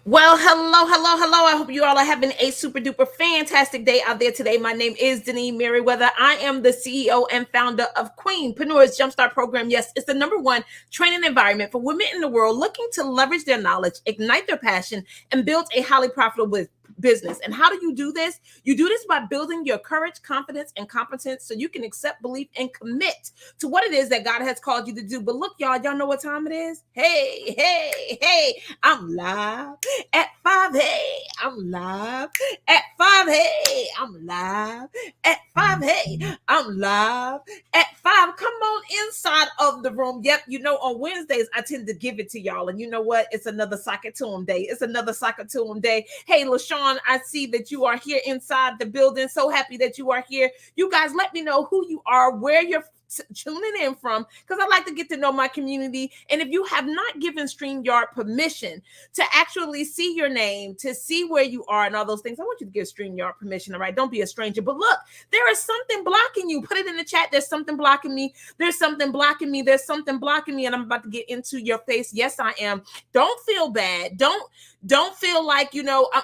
Well, hello, hello, hello. I hope you all are having a super duper fantastic day out there today. My name is Denise Merriweather. I am the CEO and founder of Queenpreneurs Jumpstart Program. Yes, it's the number one training environment for women in the world looking to leverage their knowledge, ignite their passion, and build a highly profitable business. And how do you do this? You do this by building your courage, confidence, and competence so you can accept, believe, and commit to what it is that God has called you to do. But look, y'all know what time it is? Hey, I'm live at 5. Hey, I'm live at 5. Hey, I'm live at 5. Hey, I'm live at 5. Come on inside of the room. Yep, on Wednesdays, I tend to give it to y'all. And you know what? It's another Sock It To 'em day. It's another Sock It To 'em day. Hey, LaShawn, I see that you are here inside the building. So happy that you are here. You guys, let me know who you are, where you're tuning in from, because I like to get to know my community. And if you have not given StreamYard permission to actually see your name, to see where you are and all those things, I want you to give StreamYard permission, all right? Don't be a stranger. But look, there is something blocking you. Put it in the chat. There's something blocking me. There's something blocking me. There's something blocking me. And I'm about to get into your face. Yes, I am. Don't feel bad. Don't feel like,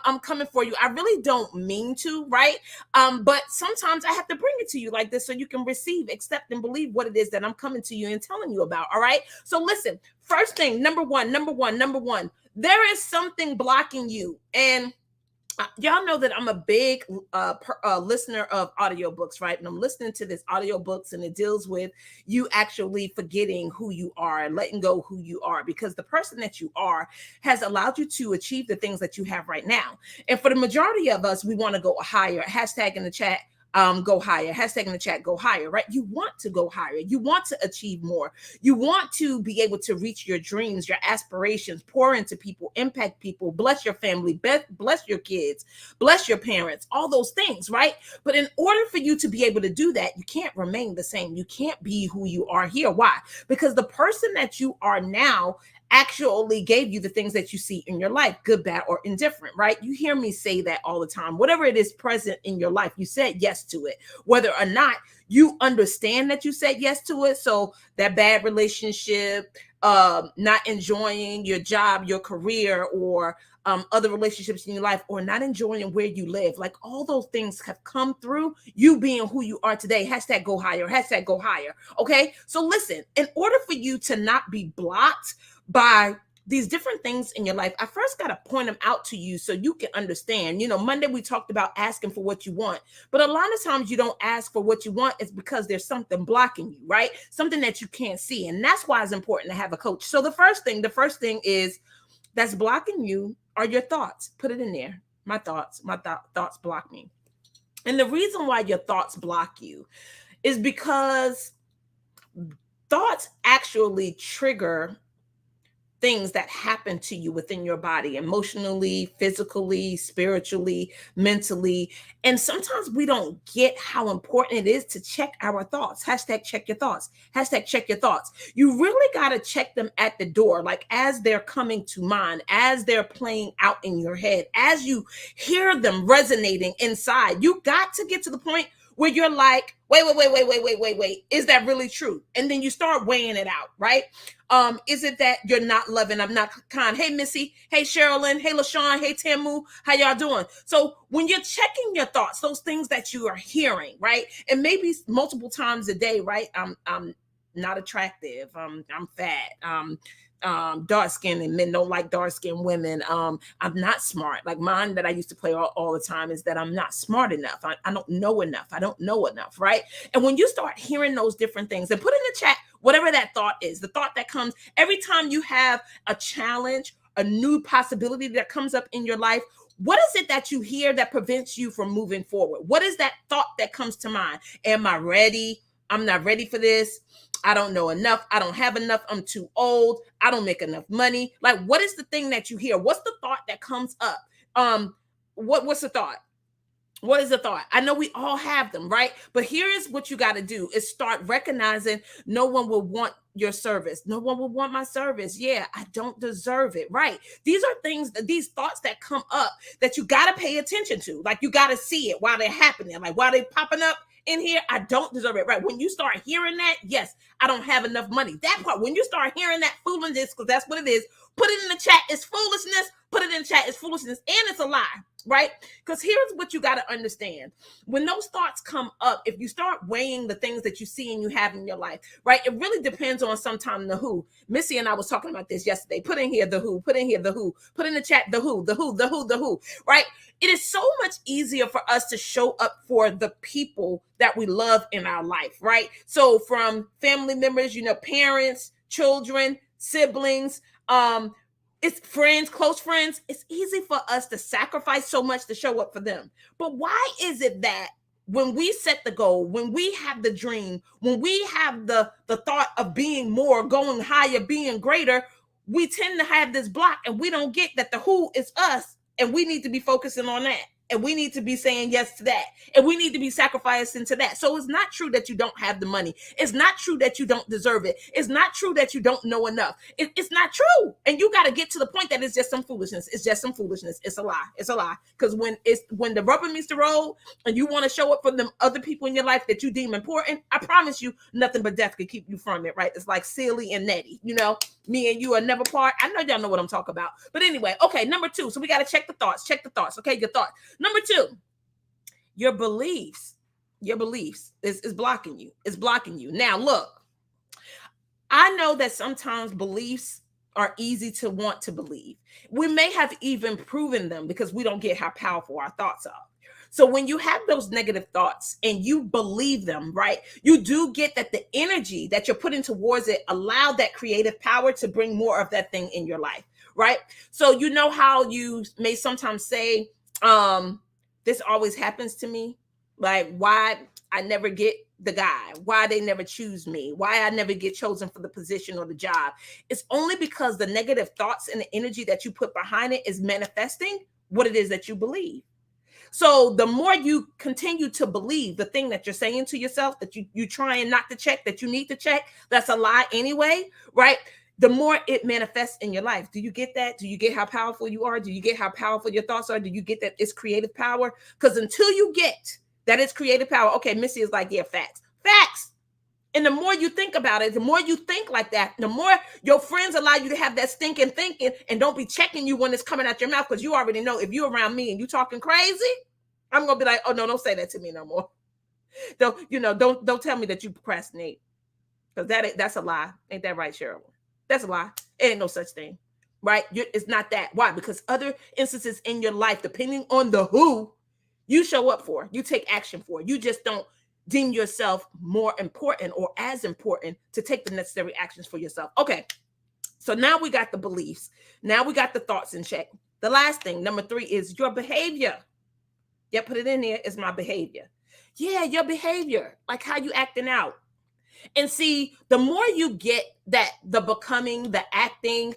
I'm coming for you. I really don't mean to, right? But sometimes I have to bring it to you like this so you can receive, accept, and believe what it is that I'm coming to you and telling you about. All right. So listen, first thing, number one, there is something blocking you. And y'all know that I'm a big listener of audiobooks, right? And I'm listening to this audiobooks, and it deals with you actually forgetting who you are and letting go who you are, because the person that you are has allowed you to achieve the things that you have right now. And for the majority of us, we want to go higher. Hashtag in the chat, go higher. Hashtag in the chat, go higher, right? You want to go higher. You want to achieve more. You want to be able to reach your dreams, your aspirations, pour into people, impact people, bless your family, bless your kids, bless your parents, all those things, right? But in order for you to be able to do that, you can't remain the same. You can't be who you are here. Why? Because the person that you are now actually gave you the things that you see in your life, good, bad, or indifferent, right? You hear me say that all the time. Whatever it is present in your life, you said yes to it, whether or not you understand that you said yes to it. So that bad relationship, not enjoying your job, your career, or other relationships in your life, or not enjoying where you live, like all those things have come through you being who you are today. Hashtag go higher. Hashtag go higher. Okay. So listen, in order for you to not be blocked by these different things in your life, I first got to point them out to you so you can understand. Monday we talked about asking for what you want, but a lot of times you don't ask for what you want. It's because there's something blocking you, right? Something that you can't see. And that's why it's important to have a coach. So the first thing is that's blocking you are your thoughts. Put it in there. My thoughts block me. And the reason why your thoughts block you is because thoughts actually trigger things that happen to you within your body, emotionally, physically, spiritually, mentally. And sometimes we don't get how important it is to check our thoughts. Hashtag check your thoughts. Hashtag check your thoughts. You really got to check them at the door, like as they're coming to mind, as they're playing out in your head, as you hear them resonating inside. You got to get to the point where you're like, wait. Is that really true? And then you start weighing it out, right? Is it that you're not loving? I'm not kind. Hey, Missy. Hey, Sherilyn. Hey, LaShawn. Hey, Tamu. How y'all doing? So when you're checking your thoughts, those things that you are hearing, right? And maybe multiple times a day, right? I'm not attractive. I'm fat. Dark skinned, and men don't like dark skinned women. I'm not smart. Like mine that I used to play all the time is that I'm not smart enough. I don't know enough. I don't know enough, right? And when you start hearing those different things, and put in the chat whatever that thought is, the thought that comes every time you have a challenge, a new possibility that comes up in your life. What is it that you hear that prevents you from moving forward? What is that thought that comes to mind? Am I ready? I'm not ready for this. I don't know enough. I don't have enough. I'm too old. I don't make enough money. Like, what is the thing that you hear? What's the thought that comes up? What's the thought? What is the thought? I know we all have them, right? But here is what you got to do is start recognizing no one will want your service. No one will want my service. Yeah, I don't deserve it. Right. These are things, these thoughts that come up that you got to pay attention to. Like, you got to see it while they're happening. Like, while they're popping up in here, I don't deserve it. Right. When you start hearing that, yes, I don't have enough money. That part, when you start hearing that foolishness, because that's what it is, put it in the chat. It's foolishness. Put it in the chat. It's foolishness. And it's a lie. Right? Because here's what you got to understand. When those thoughts come up, if you start weighing the things that you see and you have in your life, right, it really depends on sometimes the who. Missy and I was talking about this yesterday. Put in here the who, put in here the who, put in the chat the who, right? It is so much easier for us to show up for the people that we love in our life, right? So from family members, parents, children, siblings, it's friends, close friends. It's easy for us to sacrifice so much to show up for them. But why is it that when we set the goal, when we have the dream, when we have the thought of being more, going higher, being greater, we tend to have this block and we don't get that the who is us, and we need to be focusing on that. And we need to be saying yes to that. And we need to be sacrificing to that. So it's not true that you don't have the money. It's not true that you don't deserve it. It's not true that you don't know enough. It's not true. And you got to get to the point that it's just some foolishness. It's just some foolishness. It's a lie. It's a lie. Because when the rubber meets the road and you want to show up for them other people in your life that you deem important, I promise you, nothing but death could keep you from it, right? It's like Silly and Nettie, me and you are never part. I know y'all know what I'm talking about. But anyway, okay, number 2. So we got to check the thoughts. Check the thoughts. Okay, your thoughts. Number 2, your beliefs is blocking you. It's blocking you. Now, look, I know that sometimes beliefs are easy to want to believe. We may have even proven them because we don't get how powerful our thoughts are. So when you have those negative thoughts and you believe them, right, you do get that the energy that you're putting towards it allow that creative power to bring more of that thing in your life, right? So you know how you may sometimes say, this always happens to me. Like, why I never get the guy, why they never choose me, why I never get chosen for the position or the job. It's only because the negative thoughts and the energy that you put behind it is manifesting what it is that you believe. So the more you continue to believe the thing that you're saying to yourself, that you trying not to check, that you need to check, that's a lie anyway, right? The more it manifests in your life. Do you get that? Do you get how powerful you are? Do you get how powerful your thoughts are? Do you get that it's creative power? Because until you get that it's creative power, okay, Missy is like, yeah, facts. And the more you think about it, the more you think like that, the more your friends allow you to have that stinking thinking and don't be checking you when it's coming out your mouth, because you already know if you're around me and you talking crazy, I'm going to be like, oh, no, don't say that to me no more. Don't tell me that you procrastinate, because that's a lie. Ain't that right, Cheryl? That's a lie. It ain't no such thing, right? It's not that. Why? Because other instances in your life, depending on the who you show up for, you take action for, you just don't deem yourself more important or as important to take the necessary actions for yourself. Okay. So now we got the beliefs. Now we got the thoughts in check. The last thing, number 3, is your behavior. Yeah, put it in there. It's my behavior. Yeah, your behavior, like how you acting out. And see, the more you get that, the becoming, the acting,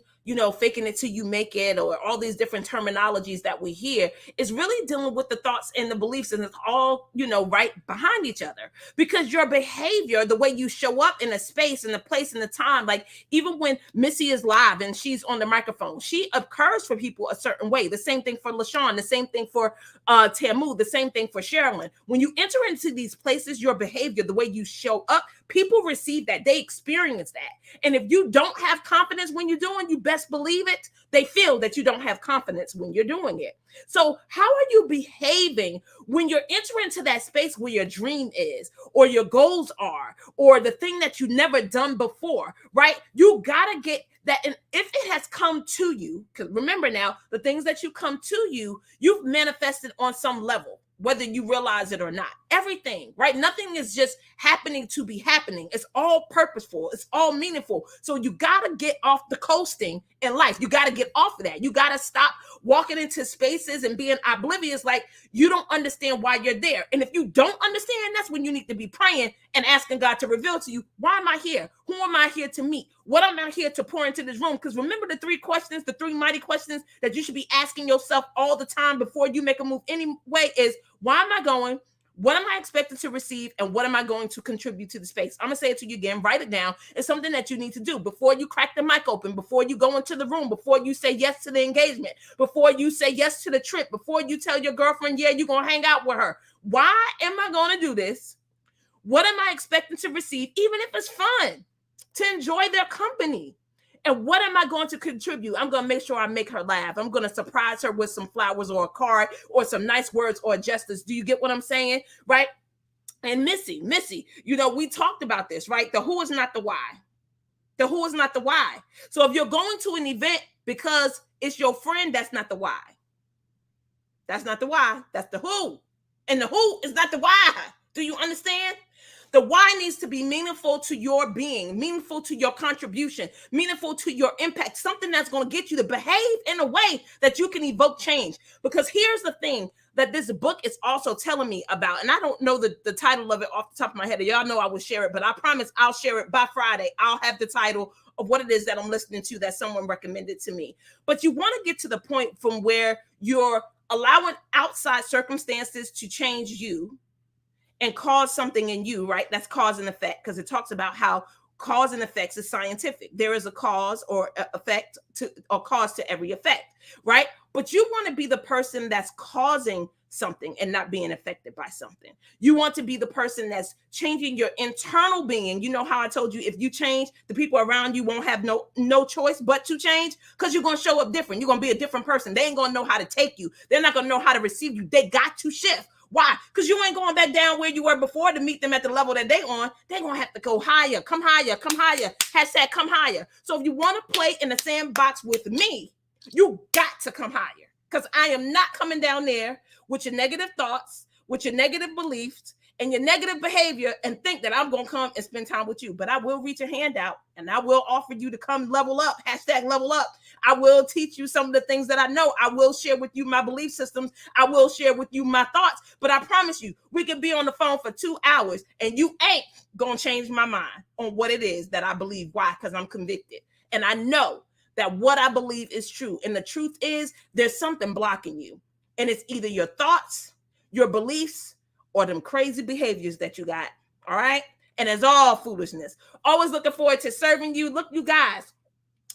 faking it till you make it, or all these different terminologies that we hear, is really dealing with the thoughts and the beliefs, and it's all, right behind each other. Because your behavior, the way you show up in a space, in the place, in the time, like even when Missy is live and she's on the microphone, she occurs for people a certain way. The same thing for LaShawn, the same thing for Tamu, the same thing for Sherilyn. When you enter into these places, your behavior, the way you show up, people receive that, they experience that. And if you don't have confidence when you're doing, you best believe it, they feel that you don't have confidence when you're doing it. So how are you behaving when you're entering into that space where your dream is, or your goals are, or the thing that you never done before, right? You got to get that. And if it has come to you, because remember now, the things that you come to you, you've manifested on some level, whether you realize it or not. Everything, right? Nothing is just happening to be happening. It's all purposeful. It's all meaningful. So you got to get off the coasting in life. You got to get off of that. You got to stop walking into spaces and being oblivious, like you don't understand why you're there. And if you don't understand, that's when you need to be praying and asking God to reveal to you, why am I here? Who am I here to meet? What am I here to pour into this room? Because remember the 3 questions, the 3 mighty questions that you should be asking yourself all the time before you make a move anyway is, why am I going? What am I expected to receive, and what am I going to contribute to the space? I'm going to say it to you again. Write it down. It's something that you need to do before you crack the mic open, before you go into the room, before you say yes to the engagement, before you say yes to the trip, before you tell your girlfriend, yeah, you're going to hang out with her. Why am I going to do this? What am I expecting to receive, even if it's fun, to enjoy their company? And what am I going to contribute? I'm going to make sure I make her laugh. I'm going to surprise her with some flowers or a card or some nice words or gestures. Do you get what I'm saying? Right? And Missy, we talked about this, right? The who is not the why. The who is not the why. So if you're going to an event because it's your friend, that's not the why. That's not the why. That's the who. And the who is not the why. Do you understand? The why needs to be meaningful to your being, meaningful to your contribution, meaningful to your impact, something that's going to get you to behave in a way that you can evoke change. Because here's the thing that this book is also telling me about, and I don't know the title of it off the top of my head. Y'all know I will share it, but I promise I'll share it by Friday. I'll have the title of what it is that I'm listening to that someone recommended to me. But you want to get to the point from where you're allowing outside circumstances to change you and cause something in you, right? That's cause and effect, because it talks about how cause and effects is scientific. There is a cause or effect to, or cause to every effect, right? But you want to be the person that's causing something and not being affected by something. You want to be the person that's changing your internal being. You know how I told you, if you change, the people around you won't have no choice but to change, because you're going to show up different. You're going to be a different person. They ain't going to know how to take you. They're not going to know how to receive you. They got to shift. Why? Because you ain't going back down where you were before to meet them at the level that they on. They're going to have to go higher, come higher, come higher. Hashtag come higher. So if you want to play in the sandbox with me, you got to come higher, because I am not coming down there with your negative thoughts, with your negative beliefs, and your negative behavior and think that I'm going to come and spend time with you. But I will reach a hand out and I will offer you to come level up. Hashtag level up. I will teach you some of the things that I know. I will share with you my belief systems. I will share with you my thoughts. But I promise you, we can be on the phone for 2 hours and you ain't going to change my mind on what it is that I believe. Why? Because I'm convicted. And I know that what I believe is true. And the truth is, there's something blocking you. And it's either your thoughts, your beliefs, or them crazy behaviors that you got. All right? And it's all foolishness. Always looking forward to serving you. Look, you guys,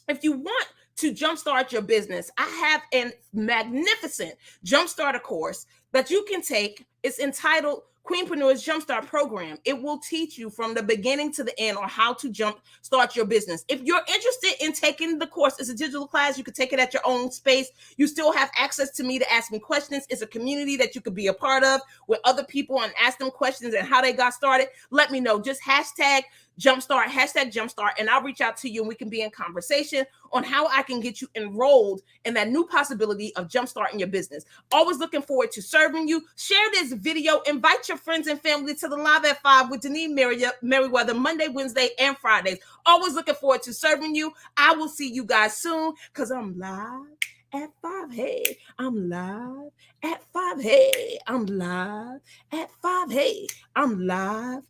if you want to jumpstart your business, I have a magnificent jumpstarter course that you can take. It's entitled Queenpreneur's Jumpstart Program. It will teach you from the beginning to the end on how to jumpstart your business. If you're interested in taking the course, it's a digital class. You can take it at your own space. You still have access to me to ask me questions. It's a community that you could be a part of with other people and ask them questions and how they got started. Let me know. Just hashtag jumpstart, and I'll reach out to you and we can be in conversation on how I can get you enrolled in that new possibility of jumpstarting your business. Always looking forward to serving you. Share this video. Invite your friends and family to the Live at 5 with Denise Merriweather, Monday, Wednesday, and Fridays. Always looking forward to serving you. I will see you guys soon, because I'm live at 5. Hey, I'm live at 5. Hey, I'm live at 5. Hey, I'm live